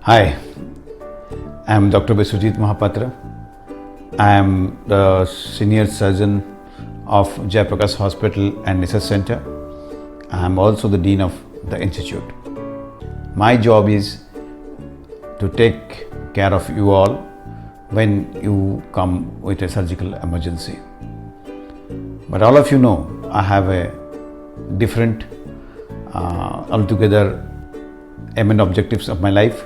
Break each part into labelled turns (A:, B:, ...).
A: Hi, I am Dr. Biswajit Mahapatra. I am the Senior Surgeon of Jayaprakash Hospital and Research Center. I am also the Dean of the Institute. My job is to take care of you all when you come with a surgical emergency. But all of you know I have a different, altogether aim and objectives of my life,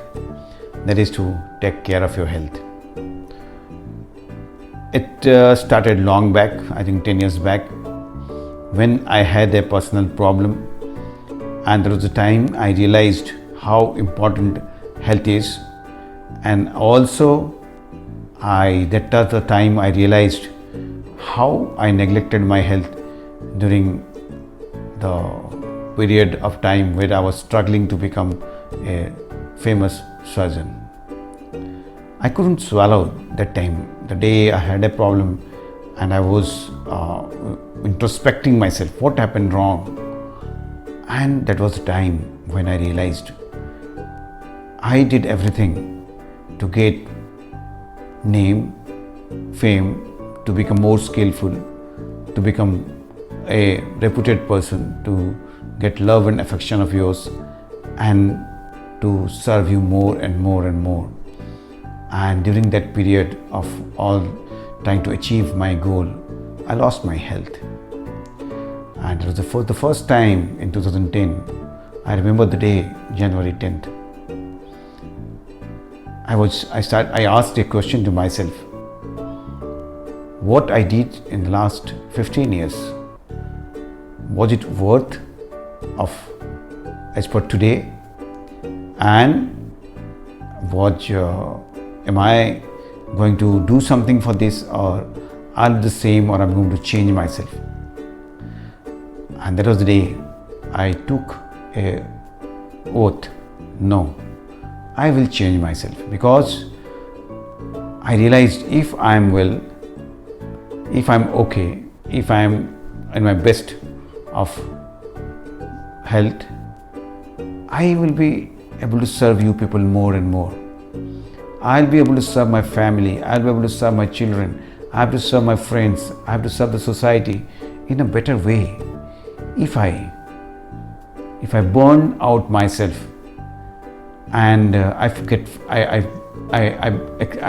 A: that is to take care of your health. It started long back, I think 10 years back, when I had a personal problem, and there was a time I realized how important health is, and also that was the time I realized how I neglected my health during the period of time where I was struggling to become a famous surgeon. I couldn't swallow that time, the day I had a problem and I was introspecting myself, what happened wrong. And that was the time when I realized I did everything to get name, fame, to become more skillful, to become a reputed person, to get love and affection of yours, and to serve you more and more and more. And during that period of all trying to achieve my goal, I lost my health. And it was the first time in 2010, I remember the day, January 10th. I asked a question to myself. What I did in the last 15 years, was it worth of as per today? And am I going to do something for this, or I'm the same, or I'm going to change myself? And that was the day I took a oath. No, I will change myself, because I realized if I am well, if I am okay, if I am in my best of health, I will be able to serve you people more and more. I'll be able to serve my family, I'll be able to serve my children, I have to serve my friends, I have to serve the society in a better way. If I burn out myself and I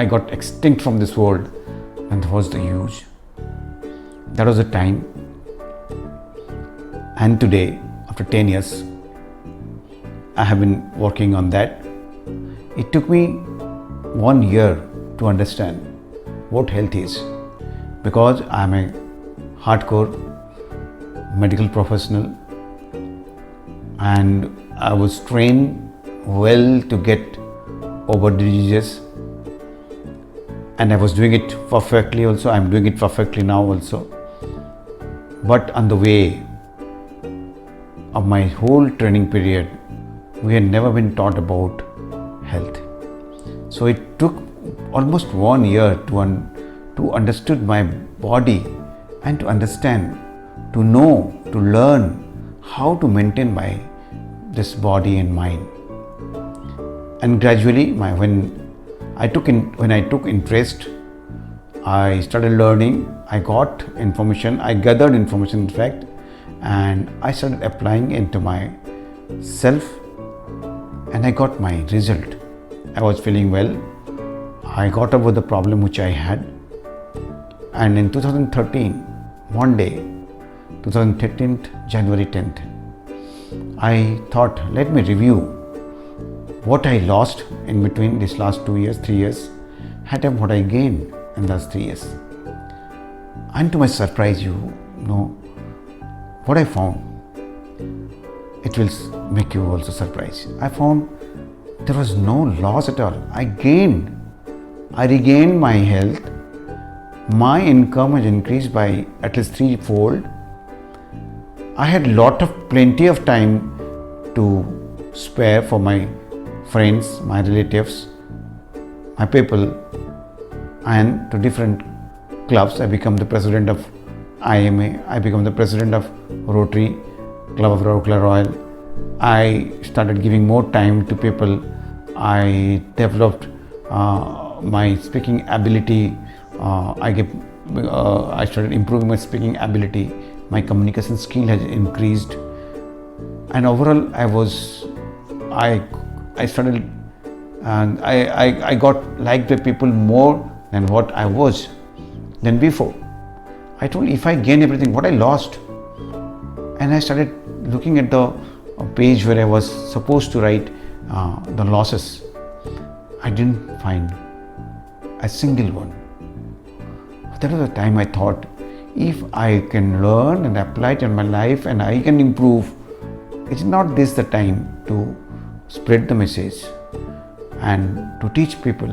A: got extinct from this world, and that was the use. That was the time. And today, after 10 years, I have been working on that. It took me 1 year to understand what health is, because I am a hardcore medical professional and I was trained well to get over diseases, and I was doing it perfectly also. I am doing it perfectly now also. But on the way of my whole training period, we had never been taught about health. So it took almost 1 year to understand my body and to understand, to know, to learn how to maintain this body and mind. And gradually, when I took interest, I started learning. I got information. I gathered information, in fact, and I started applying into myself, and I got my result. I was feeling well. I got over the problem which I had. And in 2013, one day, 2013, January 10th, I thought, let me review what I lost in between these last 2 years, 3 years, and what I gained in those 3 years. And to my surprise, you know what I found. It will make you also surprised. I found there was no loss at all. I regained my health. My income has increased by at least 3-fold. I had plenty of time to spare for my friends, my relatives, my people, and to different clubs. I become the president of IMA. I become the president of Rotary Club of Rourkela Royal. I started giving more time to people I developed my speaking ability. I started improving my speaking ability. My communication skill has increased, and overall, I started, and I got liked by people more than what I was than before. I told, if I gain everything, what I lost? And I started looking at the page where I was supposed to write the losses. I didn't find a single one. That was the time I thought, if I can learn and apply it in my life and I can improve, is not this the time to spread the message and to teach people,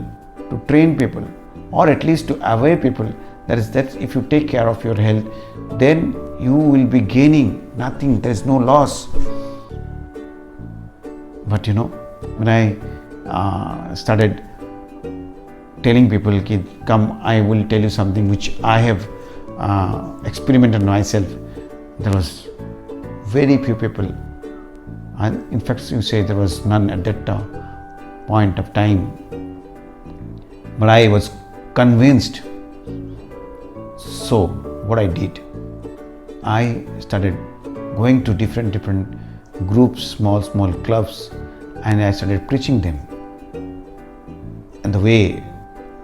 A: to train people, or at least to aware people that if you take care of your health, then you will be gaining nothing, there is no loss. But when I started telling people, come, I will tell you something which I have experimented myself, there was very few people, and in fact you say there was none at that point of time. But I was convinced. So what I did, I started going to different groups, small clubs, and I started preaching them and the way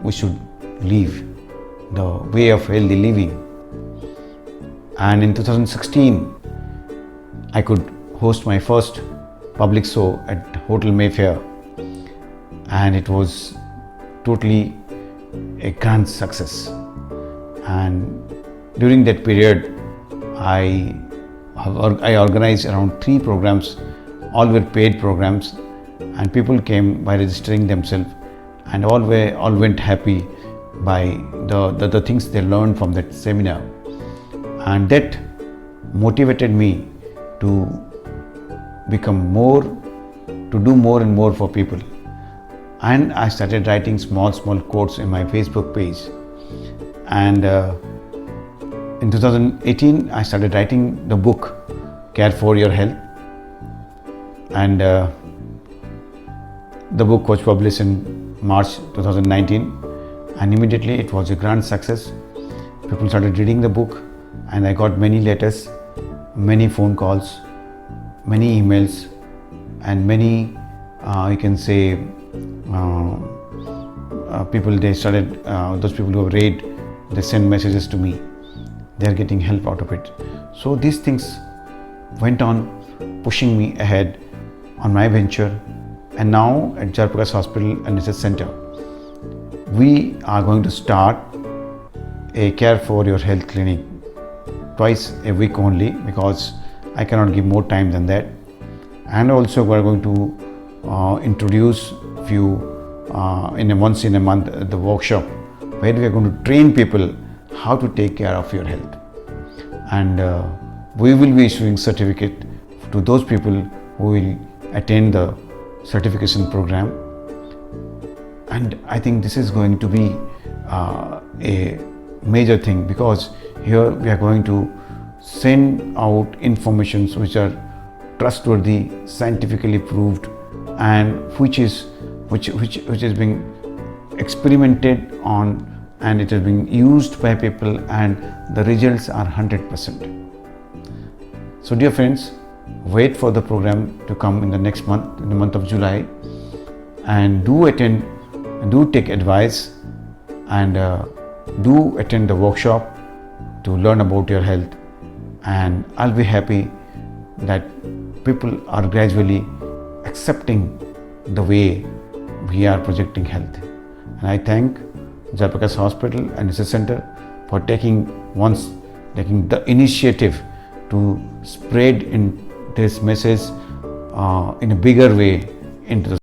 A: we should live, the way of healthy living. And in 2016, I could host my first public show at Hotel Mayfair, and it was totally a grand success. And during that period, I organized around 3 programs. All were paid programs, and people came by registering themselves, and all went happy by the things they learned from that seminar. And that motivated me to become more, to do more and more for people. And I started writing small quotes in my Facebook page. And in 2018, I started writing the book Care for Your Health, and the book was published in March 2019, and immediately it was a grand success. People started reading the book, and I got many letters, many phone calls, many emails, and many you can say people, they started, those people who have read, they send messages to me. They are getting help out of it. So these things went on pushing me ahead on my venture. And now at Jayaprakash Hospital and Research Center, we are going to start a Care for Your Health clinic twice a week only, because I cannot give more time than that. And also we are going to introduce few once in a month the workshop, where we are going to train people how to take care of your health. And we will be issuing certificate to those people who will attend the certification program. And I think this is going to be a major thing, because here we are going to send out informations which are trustworthy, scientifically proved, and which is being experimented on, and it is being used by people, and the results are 100%. So dear friends, wait for the program to come in the next month, in the month of July, and do attend, do take advice, and do attend the workshop to learn about your health. And I'll be happy that people are gradually accepting the way we are projecting health. And I thank Jayaprakash Hospital and Research Center for taking the initiative to spread in this message in a bigger way into the